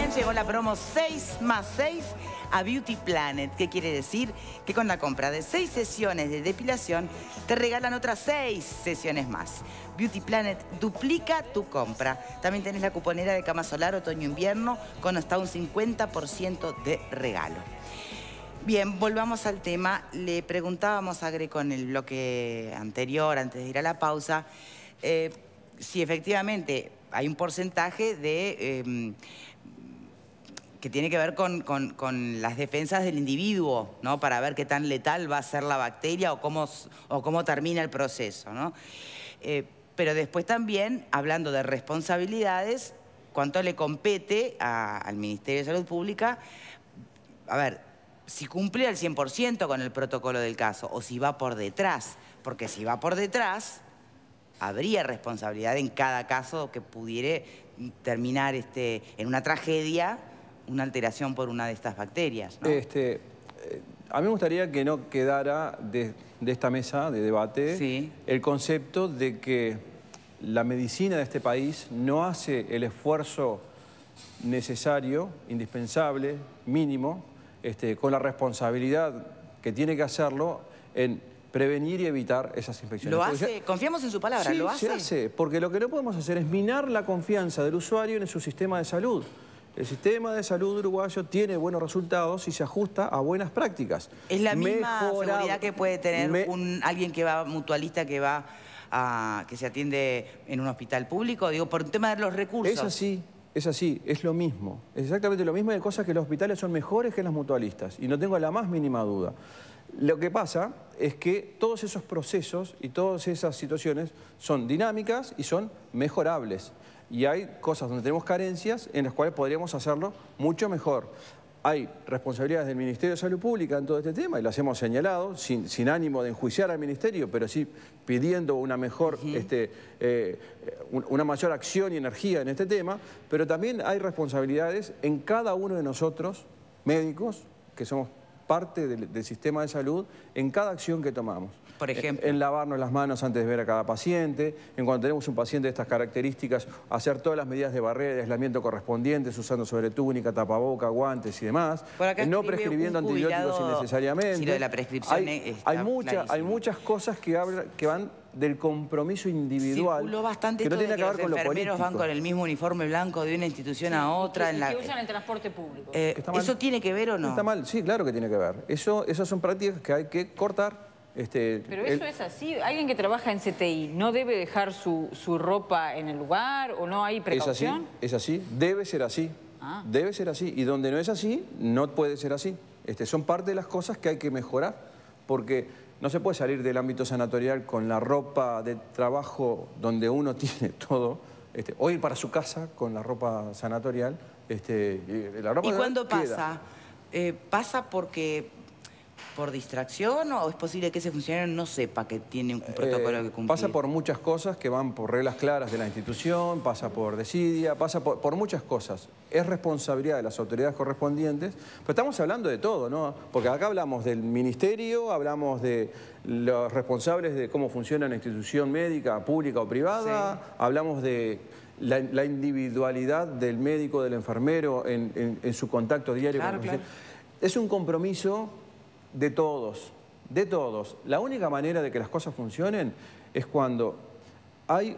bien, llegó la promo 6 más 6 a Beauty Planet. ¿Qué quiere decir? Que con la compra de 6 sesiones de depilación te regalan otras 6 sesiones más. Beauty Planet duplica tu compra. También tenés la cuponera de cama solar otoño-invierno con hasta un 50% de regalo. Bien, volvamos al tema. Le preguntábamos a Greco en el bloque anterior, antes de ir a la pausa, si efectivamente hay un porcentaje de que tiene que ver con las defensas del individuo, ¿no? Para ver qué tan letal va a ser la bacteria o cómo termina el proceso, ¿no? Pero después también, hablando de responsabilidades, cuánto le compete al Ministerio de Salud Pública, a ver, si cumple al 100% con el protocolo del caso o si va por detrás, porque si va por detrás, habría responsabilidad en cada caso que pudiera terminar en una tragedia, una alteración por una de estas bacterias, ¿no? A mí me gustaría que no quedara de esta mesa de debate sí, el concepto de que la medicina de este país no hace el esfuerzo necesario, indispensable, mínimo, con la responsabilidad que tiene que hacerlo en prevenir y evitar esas infecciones. ¿Lo hace? Confiamos en su palabra, sí, ¿lo hace? se hace, porque lo que no podemos hacer es minar la confianza del usuario en su sistema de salud. El sistema de salud uruguayo tiene buenos resultados y se ajusta a buenas prácticas. ¿Es la misma seguridad que puede tener alguien que va mutualista, que se atiende en un hospital público? Digo, por un tema de los recursos. Es así, es lo mismo. Es exactamente lo mismo. Hay cosas que los hospitales son mejores que las mutualistas y no tengo la más mínima duda. Lo que pasa es que todos esos procesos y todas esas situaciones son dinámicas y son mejorables. Y hay cosas donde tenemos carencias en las cuales podríamos hacerlo mucho mejor. Hay responsabilidades del Ministerio de Salud Pública en todo este tema y las hemos señalado, sin ánimo de enjuiciar al Ministerio, pero sí pidiendo una mejor, una mayor acción y energía en este tema. Pero también hay responsabilidades en cada uno de nosotros, médicos, que somos parte del sistema de salud, en cada acción que tomamos. Por ejemplo, en lavarnos las manos antes de ver a cada paciente, en cuando tenemos un paciente de estas características, hacer todas las medidas de barrera y de aislamiento correspondientes, usando sobre túnica, tapaboca, guantes y demás, no prescribiendo antibióticos innecesariamente. Si lo de la prescripción hay muchas cosas que van del compromiso individual. Circuló bastante que no esto tiene de que ver con los lo político. enfermeros van con el mismo uniforme blanco de una institución a otra. Que usan el transporte público. ¿Eso tiene que ver o no? Está mal, sí, claro que tiene que ver. Esas son prácticas que hay que cortar. Pero eso es así. ¿Alguien que trabaja en CTI no debe dejar su ropa en el lugar o no hay precaución? Es así, debe ser así. Debe ser así. Y donde no es así, no puede ser así. Son parte de las cosas que hay que mejorar. Porque no se puede salir del ámbito sanatorial con la ropa de trabajo donde uno tiene todo, o ir para su casa con la ropa sanatorial. ¿Y cuándo pasa? ¿Pasa por distracción o es posible que ese funcionario no sepa que tiene un protocolo que cumplir? Pasa por muchas cosas que van por reglas claras de la institución, pasa por desidia, pasa por muchas cosas. Es responsabilidad de las autoridades correspondientes, pero estamos hablando de todo, ¿no? Porque acá hablamos del ministerio, hablamos de los responsables de cómo funciona una institución médica, pública o privada, hablamos de la individualidad del médico, del enfermero en su contacto diario con el paciente. Es un compromiso de todos, de todos. La única manera de que las cosas funcionen es cuando hay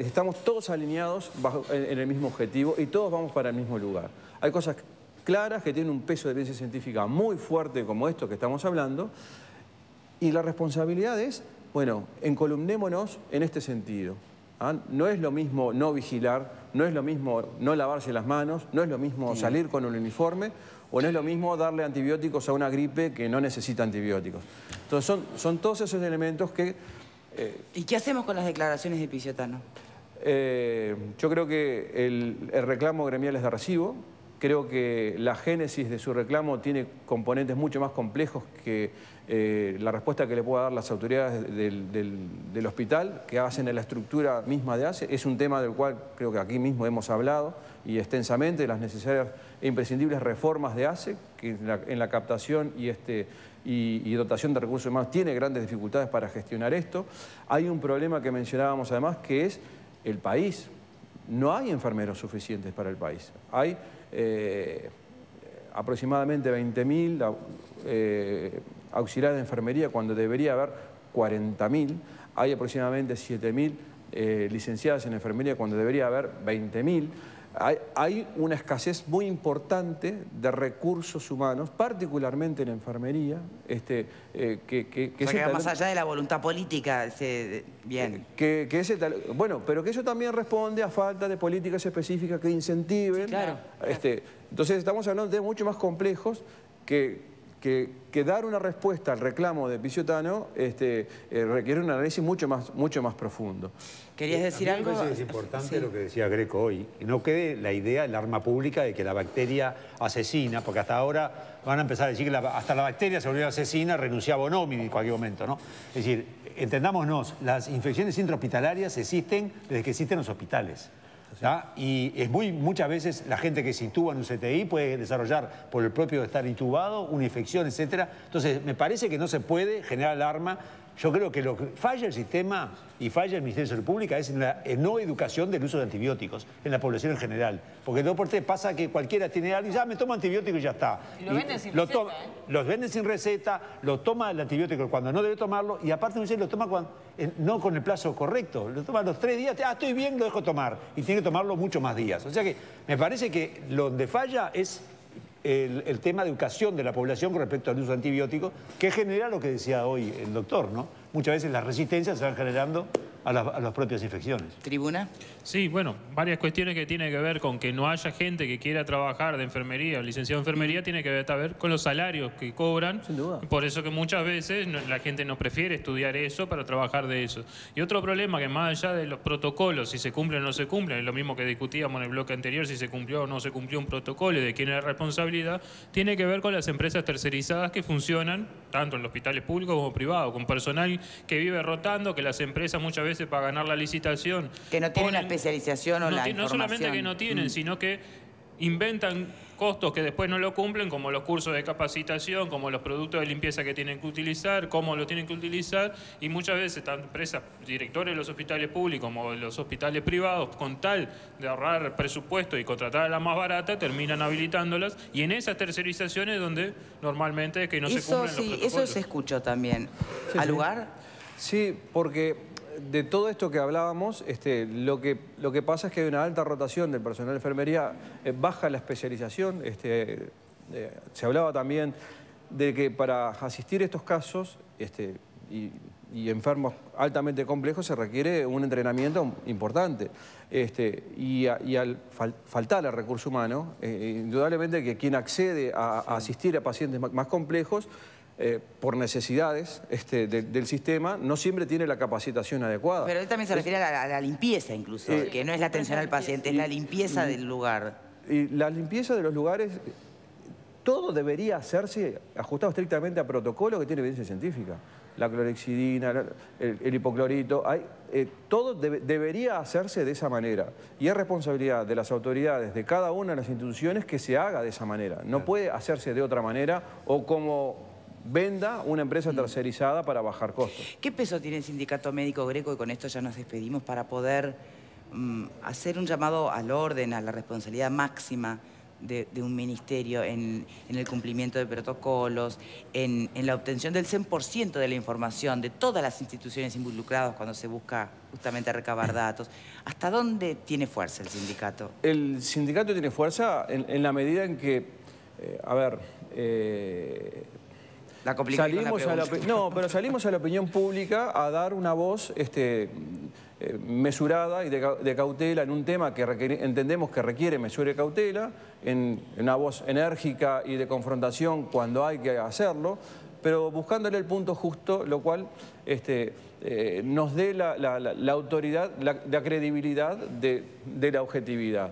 estamos todos alineados en el mismo objetivo y todos vamos para el mismo lugar. Hay cosas claras que tienen un peso de evidencia científica muy fuerte como esto que estamos hablando y la responsabilidad es, bueno, encolumnémonos en este sentido. No es lo mismo no vigilar, no es lo mismo no lavarse las manos, no es lo mismo salir con un uniforme o no es lo mismo darle antibióticos a una gripe que no necesita antibióticos. Entonces son todos esos elementos que... ¿Y qué hacemos con las declaraciones de Picciotano? Yo creo que el reclamo gremial es de recibo. Creo que la génesis de su reclamo tiene componentes mucho más complejos que la respuesta que le puedan dar las autoridades del hospital, que hacen en la estructura misma de ACE. Es un tema del cual creo que aquí mismo hemos hablado y extensamente, las necesarias e imprescindibles reformas de ACE, que en la captación y dotación de recursos humanos tiene grandes dificultades para gestionar esto. Hay un problema que mencionábamos además, que es el país. no hay enfermeros suficientes para el país. Hay aproximadamente 20.000 auxiliares de enfermería cuando debería haber 40.000. Hay aproximadamente 7.000 licenciadas en enfermería cuando debería haber 20.000. Hay una escasez muy importante de recursos humanos, particularmente en enfermería. Que más allá de la voluntad política, bien. Bueno, pero que eso también responde a falta de políticas específicas que incentiven. Claro. Entonces estamos hablando de mucho más complejos que dar una respuesta al reclamo de Picciotano requiere un análisis mucho más profundo. ¿Querías decir algo? Me parece que es importante lo que decía Greco hoy. Que no quede la idea, el arma pública de que la bacteria asesina, porque hasta ahora van a empezar a decir que hasta la bacteria se volvió asesina, renunciaba a un hombre en cualquier momento, ¿no? Es decir, entendámonos, las infecciones intrahospitalarias existen desde que existen los hospitales. ¿Ah? Y es muchas veces la gente que se intuba en un CTI puede desarrollar por el propio estar intubado una infección, etc. Entonces, me parece que no se puede generar alarma. Yo creo que lo que falla el sistema y falla el Ministerio de Salud Pública es en la no educación del uso de antibióticos en la población en general. Porque 2 por 3 pasa que cualquiera tiene algo y ya me tomo antibiótico y ya está. Y lo venden sin receta, Los venden sin receta, lo toma el antibiótico cuando no debe tomarlo y aparte lo toma no con el plazo correcto. Lo toma a los 3 días, estoy bien, lo dejo tomar. Y tiene que tomarlo muchos más días. O sea que me parece que donde falla es el tema de educación de la población con respecto al uso de antibióticos, que genera lo que decía hoy el doctor, ¿no? Muchas veces las resistencias se van generando a las propias infecciones. ¿Tribuna? Sí, bueno, varias cuestiones que tienen que ver con que no haya gente que quiera trabajar de enfermería, licenciado en enfermería, tiene que ver con los salarios que cobran. Sin duda. Por eso que muchas veces la gente no prefiere estudiar eso para trabajar de eso. Y otro problema que más allá de los protocolos, si se cumplen o no se cumplen, es lo mismo que discutíamos en el bloque anterior, si se cumplió o no se cumplió un protocolo y de quién es la responsabilidad, tiene que ver con las empresas tercerizadas que funcionan tanto en los hospitales públicos como privados, con personal que vive rotando, que las empresas muchas veces para ganar la licitación... Que no tienen la especialización o la información. No solamente que no tienen, sino que inventan costos que después no lo cumplen, como los cursos de capacitación, como los productos de limpieza que tienen que utilizar, cómo lo tienen que utilizar, y muchas veces tanto empresas, directores de los hospitales públicos como de los hospitales privados, con tal de ahorrar presupuesto y contratar a la más barata, terminan habilitándolas, y en esas tercerizaciones donde normalmente es que no se cumplen los protocolos. Eso se escuchó también. ¿Al lugar? Sí, porque de todo esto que hablábamos, lo que pasa es que hay una alta rotación del personal de enfermería, baja la especialización. Se hablaba también de que para asistir a estos casos y enfermos altamente complejos se requiere un entrenamiento importante. Y al faltar el recurso humano, indudablemente que quien accede a asistir a pacientes más complejos, por necesidades del sistema, no siempre tiene la capacitación adecuada. Pero él también se refiere a la limpieza incluso, que no es la atención al paciente, es la limpieza del lugar. Y la limpieza de los lugares, todo debería hacerse ajustado estrictamente a protocolo que tiene evidencia científica. La clorhexidina, el hipoclorito, todo debería hacerse de esa manera. Y es responsabilidad de las autoridades, de cada una de las instituciones, que se haga de esa manera. No puede hacerse de otra manera o como venda una empresa tercerizada para bajar costos. ¿Qué peso tiene el sindicato médico Greco, y con esto ya nos despedimos, para poder hacer un llamado al orden, a la responsabilidad máxima de un ministerio en el cumplimiento de protocolos, en la obtención del 100% de la información de todas las instituciones involucradas cuando se busca justamente recabar datos? ¿Hasta dónde tiene fuerza el sindicato? El sindicato tiene fuerza en la medida en que, La compliqué con la pregunta. pero salimos a la opinión pública a dar una voz mesurada y de cautela en un tema que entendemos que requiere mesura y cautela, en una voz enérgica y de confrontación cuando hay que hacerlo, pero buscándole el punto justo, lo cual nos dé la autoridad, la credibilidad de la objetividad.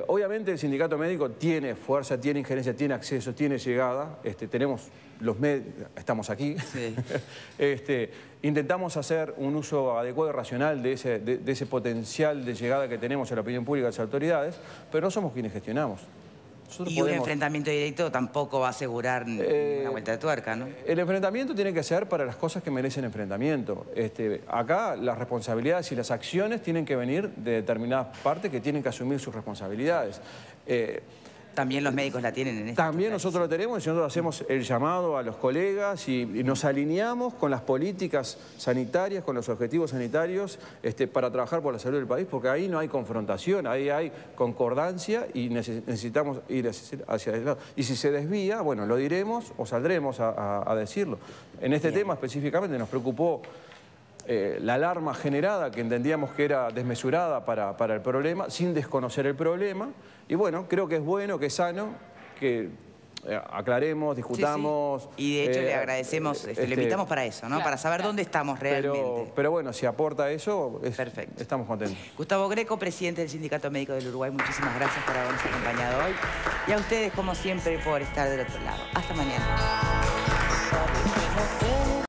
Obviamente el sindicato médico tiene fuerza, tiene injerencia, tiene acceso, tiene llegada. Tenemos los medios, estamos aquí. Sí. Intentamos hacer un uso adecuado y racional de ese potencial de llegada que tenemos a la opinión pública y a las autoridades, pero no somos quienes gestionamos. Nosotros Y un enfrentamiento directo tampoco va a asegurar una vuelta de tuerca, ¿no? El enfrentamiento tiene que ser para las cosas que merecen enfrentamiento. Acá las responsabilidades y las acciones tienen que venir de determinadas partes que tienen que asumir sus responsabilidades. También los médicos la tienen en este También nosotros lo tenemos y nosotros hacemos el llamado a los colegas y nos alineamos con las políticas sanitarias, con los objetivos sanitarios para trabajar por la salud del país, porque ahí no hay confrontación, ahí hay concordancia y necesitamos ir hacia el lado. Y si se desvía, bueno, lo diremos o saldremos a decirlo. En este tema específicamente nos preocupó la alarma generada, que entendíamos que era desmesurada para el problema, sin desconocer el problema. Y bueno, creo que es bueno, que es sano, que aclaremos, discutamos. Sí, sí. Y de hecho le agradecemos, lo invitamos para eso, ¿no? Claro, para saber dónde estamos realmente. Pero bueno, si aporta eso, perfecto. Estamos contentos. Gustavo Greco, presidente del Sindicato Médico del Uruguay, muchísimas gracias por habernos acompañado hoy. Y a ustedes, como siempre, por estar del otro lado. Hasta mañana.